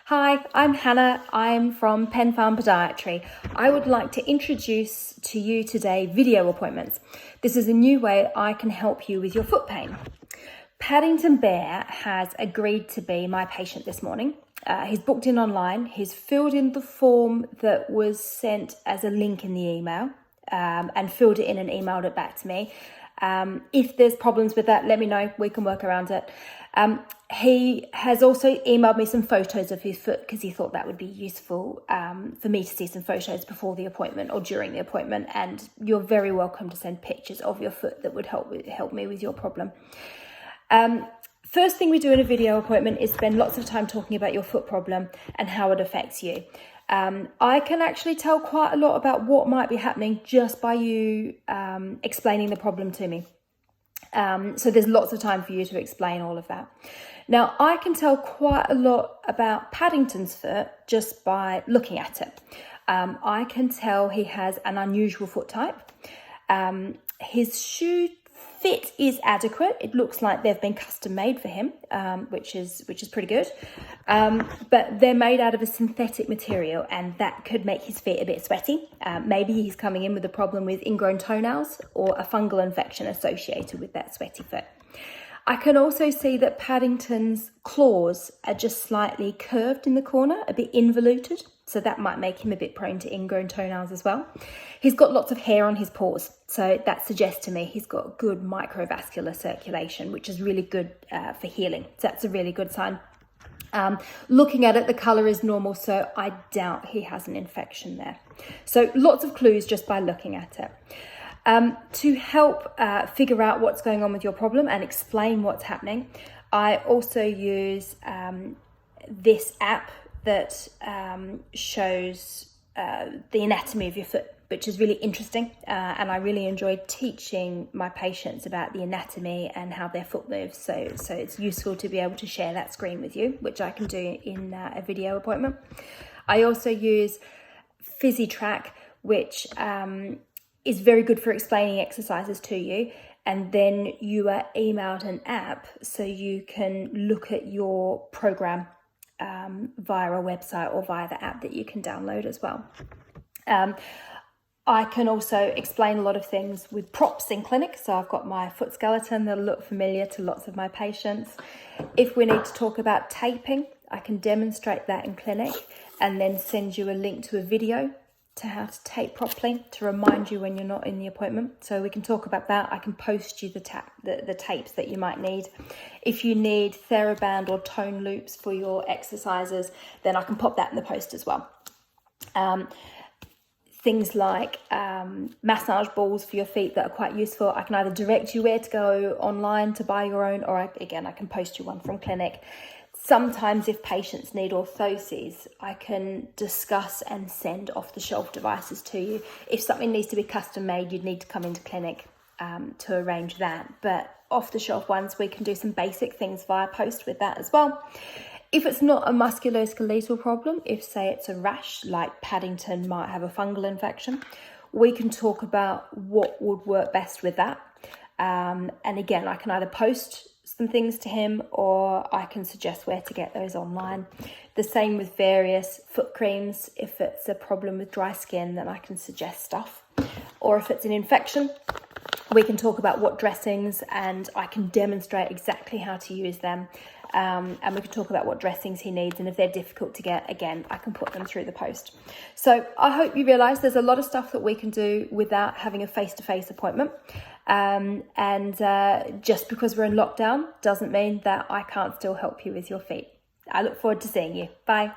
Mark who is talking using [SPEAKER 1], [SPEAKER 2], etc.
[SPEAKER 1] Hi, I'm Hannah. I'm from Pen Farm Podiatry. I would like to introduce to you today video appointments. This is a new way I can help you with your foot pain. Paddington Bear has agreed to be my patient this morning. He's booked in online. He's filled in the form that was sent as a link in the email and filled it in and emailed it back to me. If there's problems with that, let me know. We can work around it. He has also emailed me some photos of his foot because he thought that would be useful for me to see some photos before the appointment or during the appointment. And you're very welcome to send pictures of your foot that would help me with your problem. First thing we do in a video appointment is spend lots of time talking about your foot problem and how it affects you. I can actually tell quite a lot about what might be happening just by you explaining the problem to me. So there's lots of time for you to explain all of that. Now, I can tell quite a lot about Paddington's foot just by looking at it. I can tell he has an unusual foot type. His shoe fit is adequate. It looks like they've been custom made for him, which is pretty good. But they're made out of a synthetic material, and that could make his feet a bit sweaty. Maybe he's coming in with a problem with ingrown toenails or a fungal infection associated with that sweaty foot. I can also see that Paddington's claws are just slightly curved in the corner, a bit involuted. So that might make him a bit prone to ingrown toenails as well. He's got lots of hair on his paws. So that suggests to me he's got good microvascular circulation, which is really good for healing. So that's a really good sign. Looking at it, the colour is normal, so I doubt he has an infection there. So lots of clues just by looking at it. To help figure out what's going on with your problem and explain what's happening, I also use this app that shows the anatomy of your foot, which is really interesting. And I really enjoy teaching my patients about the anatomy and how their foot moves. So it's useful to be able to share that screen with you, which I can do in a video appointment. I also use PhysiTrack, which is very good for explaining exercises to you. And then you are emailed an app so you can look at your program via a website or via the app that you can download as well. I can also explain a lot of things with props in clinic. So I've got my foot skeleton that'll look familiar to lots of my patients. If we need to talk about taping, I can demonstrate that in clinic and then send you a link to a video to how to tape properly to remind you when you're not in the appointment. So we can talk about that. I can post you the tapes that you might need. If you need TheraBand or tone loops for your exercises, then I can pop that in the post as well. Things like massage balls for your feet that are quite useful. I can either direct you where to go online to buy your own, or I can post you one from clinic. Sometimes if patients need orthoses, I can discuss and send off-the-shelf devices to you. If something needs to be custom made, you'd need to come into clinic to arrange that. But off-the-shelf ones, we can do some basic things via post with that as well. If it's not a musculoskeletal problem, if say it's a rash, like Paddington might have a fungal infection, we can talk about what would work best with that. And again, I can either post some things to him or I can suggest where to get those online. The same with various foot creams. If it's a problem with dry skin, then I can suggest stuff. Or if it's an infection, we can talk about what dressings and I can demonstrate exactly how to use them. And we can talk about what dressings he needs, and if they're difficult to get, again, I can put them through the post. So I hope you realise there's a lot of stuff that we can do without having a face-to-face appointment. Just because we're in lockdown doesn't mean that I can't still help you with your feet. I look forward to seeing you. Bye.